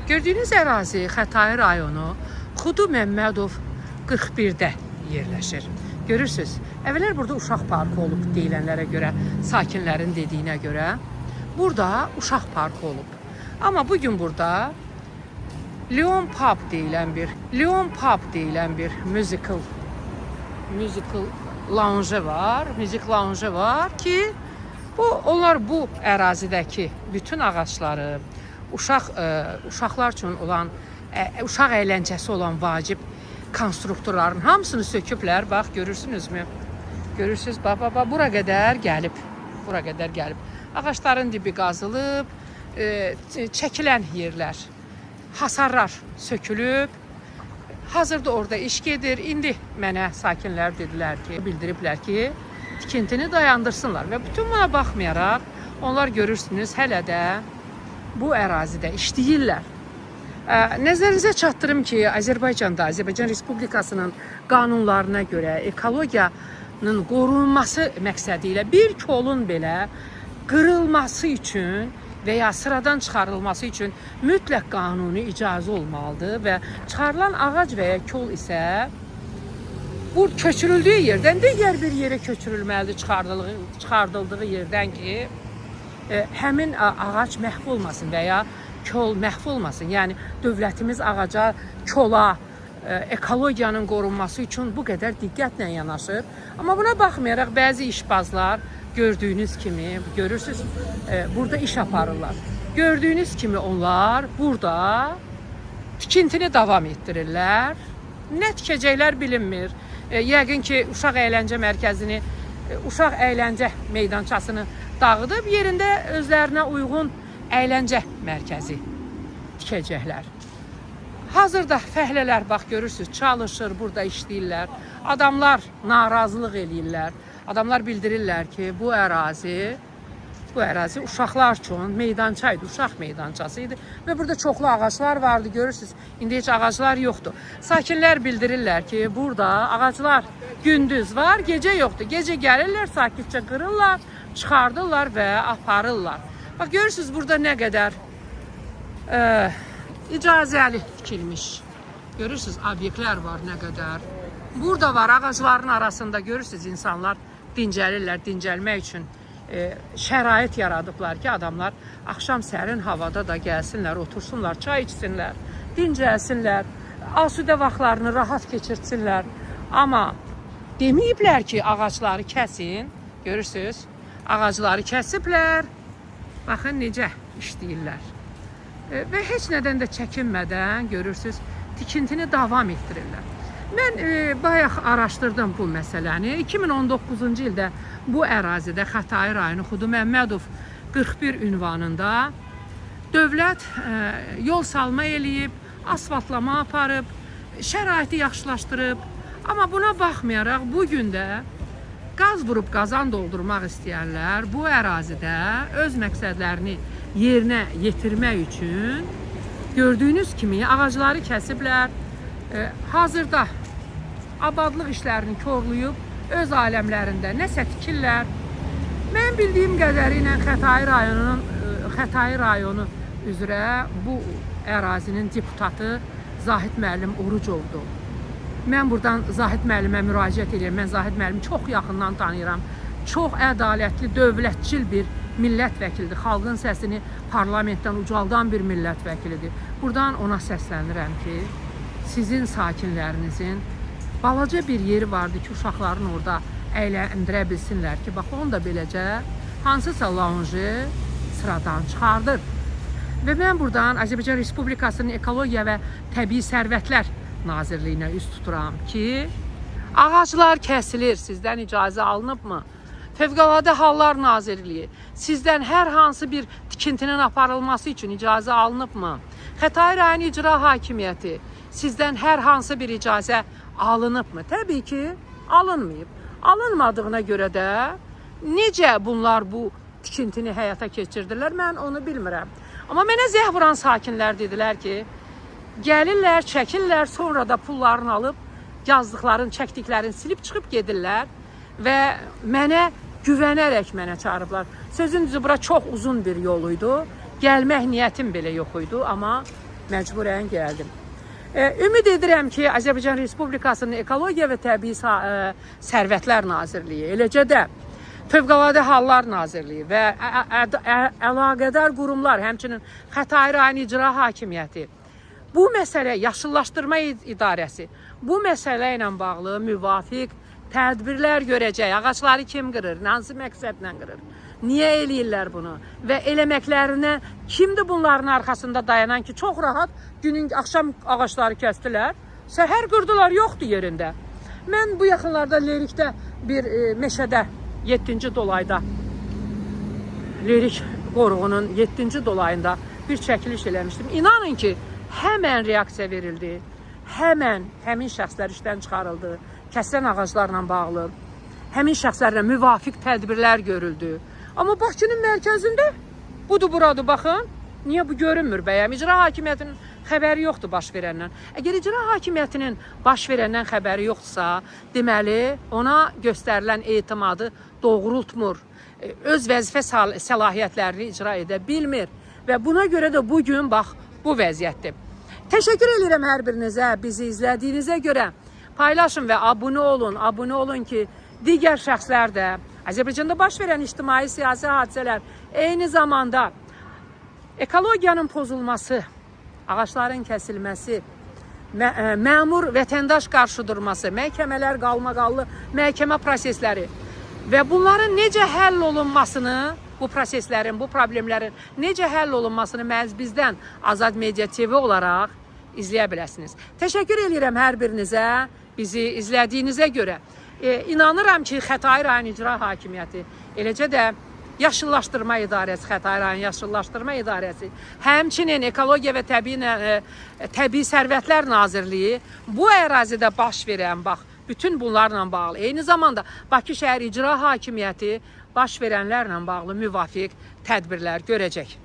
Gördüyünüz ərazi Xətai rayonu Xudu Məmmədov 41-də yerləşir. Görürsünüz, əvvəllər burada uşaq parkı olub deyilənlərə görə, sakinlərin dediyinə görə. Burada uşaq parkı olub. Amma bugün burada Leon Pub deyilən bir musical lounge var. Müzik lounge var ki, onlar bu ərazidəki bütün ağacları, uşaqlar üçün olan, uşaq əyləncəsi olan vacib konstruktorların hamısını söküblər. Bax, görürsünüzmü? Görürsünüz, bax, bura qədər gəlib. Ağacların dibi qazılıb, çəkilən yerlər, hasarlar sökülüb. Hazırda orada iş gedir. İndi mənə sakinlər bildiriblər ki, tikintini dayandırsınlar və bütün buna baxmayaraq, onlar görürsünüz, hələ də bu ərazidə işləyirlər. Nəzərinizə çatdırım ki, Azərbaycanda, Azərbaycan Respublikasının qanunlarına görə ekologiyanın qorunması məqsədi ilə bir kolun belə qırılması üçün və ya sıradan çıxarılması üçün mütləq qanuni icazə olmalıdır və çıxarılan ağac və ya kol isə bu köçürüldüyü yerdən digər bir yerə köçürülməlidir, çıxardıldığı yerdən ki, həmin ağac məhv olmasın və ya kol məhv olmasın. Yəni, dövlətimiz ağaca, kola, ekologiyanın qorunması üçün bu qədər diqqətlə yanaşır. Amma buna baxmayaraq, bəzi işbazlar gördüyünüz kimi, görürsünüz, burada iş aparırlar. Gördüyünüz kimi onlar burada tikintini davam etdirirlər. Nə tikəcəklər bilinmir. Yəqin ki, uşaq əyləncə mərkəzini, uşaq əyləncə meydançasını dağıdıb, yerində özlərinə uyğun əyləncə mərkəzi tikəcəklər. Hazırda fəhlələr, bax, görürsünüz, çalışır, burada işləyirlər. Adamlar narazılıq eləyirlər. Adamlar bildirirlər ki, bu ərazi uşaqlar üçün meydançaydı, uşaq meydançası idi və burada çoxlu ağaclar vardı, görürsünüz. İndi heç ağaclar yoxdur. Sakinlər bildirirlər ki, burada ağaclar gündüz var, gecə yoxdur. Gecə gəlirlər, sakitcə qırırlar, çıxardırlar və aparırlar. Bax, görürsünüz, burada nə qədər icazəli tikilmiş. Görürsünüz, obyektlər var nə qədər. Burada var, ağacların arasında görürsünüz, insanlar dincəlirlər, dincəlmək üçün şərait yaradıblar ki, adamlar axşam sərin havada da gəlsinlər, otursunlar, çay içsinlər, dincəlsinlər, asudə vaxtlarını rahat keçirtsinlər. Amma deməyiblər ki, ağacları kəsin, görürsünüz, ağacları kəsiblər, baxın necə işləyirlər. Və heç nədən də çəkinmədən, görürsünüz, tikintini davam etdirirlər. Mən bayaq araşdırdım bu məsələni. 2019-cu ildə bu ərazidə Xətai rayonu Xudu Məmmədov 41 ünvanında dövlət yol salma eləyib, asfaltlama aparıb, şəraiti yaxşılaşdırıb. Amma buna baxmayaraq, bugün də qaz vurub qazan doldurmaq istəyənlər bu ərazidə öz məqsədlərini yerinə yetirmək üçün gördüyünüz kimi ağacları kəsiblər. Hazırda abadlıq işlərini korlayıb, öz aləmlərində nəsə tikirlər. Mən bildiyim qədərilə Xətai rayonu üzrə bu ərazinin deputatı Zahid müəllim Orucovdur. Mən buradan Zahid müəllimə müraciət edirəm. Mən Zahid müəllimi çox yaxından tanıyıram. Çox ədalətli, dövlətçil bir millət vəkilidir. Xalqın səsini parlamentdən ucaldan bir millət vəkilidir. Buradan ona səslənirəm ki, sizin sakinlərinizin balaca bir yeri vardı ki, uşaqların orada əyləndirə bilsinlər ki, bax, onu da beləcə hansısa lounge sıradan çıxardır. Və mən buradan Azərbaycan Respublikasının Ekologiya və Təbii Sərvətlər Nazirliyinə üst tuturam ki, ağaclar kəsilir, sizdən icazə alınıbmı? Fövqəladə Hallar Nazirliyi sizdən hər hansı bir tikintinin aparılması üçün icazə alınıbmı? Xətai rayon İcra Hakimiyyəti sizdən hər hansı bir icazə alınıbmı? Təbii ki, alınmayıb. Alınmadığına görə də necə bunlar bu tikintini həyata keçirdirlər, mən onu bilmirəm. Amma mənə zəh vuran sakinlər dedilər ki, gəlirlər, çəkirlər, sonra da pullarını alıb, yazdıqlarını, çəkdiklərini silib çıxıb gedirlər və mənə güvənərək mənə çağırıblar. Sözün düzü, bura çox uzun bir yol idi. Gəlmək niyyətim belə yox idi, amma məcburən gəldim. Ümid edirəm ki, Azərbaycan Respublikasının Ekologiya və Təbii Sərvətlər Nazirliyi, eləcə də Fövqəladə Hallar Nazirliyi və əlaqədar qurumlar, həmçinin Xətai rayon İcra Hakimiyyəti, bu məsələ, Yaşıllaşdırma İdarəsi, bu məsələ ilə bağlı müvafiq tədbirlər görəcək. Ağaçları kim qırır, hansı məqsədlə qırır, niyə eləyirlər bunu və eləməklərinə kimdir bunların arxasında dayanan ki, çox rahat günün axşam ağaçları kəsdilər, səhər qırdılar, yoxdur yerində. Mən bu yaxınlarda Lerikdə bir meşədə 7-ci dolayda, Lerik qoruğunun 7-ci dolayında bir çəkiliş eləmişdim. İnanın ki, həmən reaksiya verildi, həmin şəxslər işdən çıxarıldı, kəsilən ağaclarla bağlı, həmin şəxslərlə müvafiq tədbirlər görüldü. Amma Bakının mərkəzində budur, buradır, baxın. Niyə bu görünmür bəyəm? İcra Hakimiyyətinin xəbəri yoxdur baş verəndən. Əgər İcra Hakimiyyətinin baş verəndən xəbəri yoxdursa, deməli, ona göstərilən etimadı doğrultmur. Öz vəzifə səlahiyyətlərini icra edə bilmir. Və buna görə də bugün, bax, bu vəziyyətdir. Təşəkkür edirəm hər birinizə, bizi izlədiyinizə görə. Paylaşın və abunə olun ki, digər şəxslər də Azərbaycanda baş verən ictimai siyasi hadisələr, eyni zamanda ekologiyanın pozulması, ağaçların kəsilməsi, məmur vətəndaş qarşıdurması, məhkəmələr qalmaqallı, məhkəmə prosesləri və bunların necə həll olunmasını, bu proseslərin, bu problemlərin necə həll olunmasını məhz bizdən Azad Media TV olaraq izləyə biləsiniz. Təşəkkür edirəm hər birinizə, bizi izlədiyinizə görə. İnanıram ki, Xətai rayon İcra Hakimiyyəti, eləcə də Yaşıllaşdırma İdarəsi, Xətai rayon Yaşıllaşdırma İdarəsi, həmçinin Ekologiya və Təbii Sərvətlər Nazirliyi bu ərazidə baş verən, bax, bütün bunlarla bağlı, eyni zamanda Bakı şəhər İcra Hakimiyyəti baş verənlərlə bağlı müvafiq tədbirlər görəcək.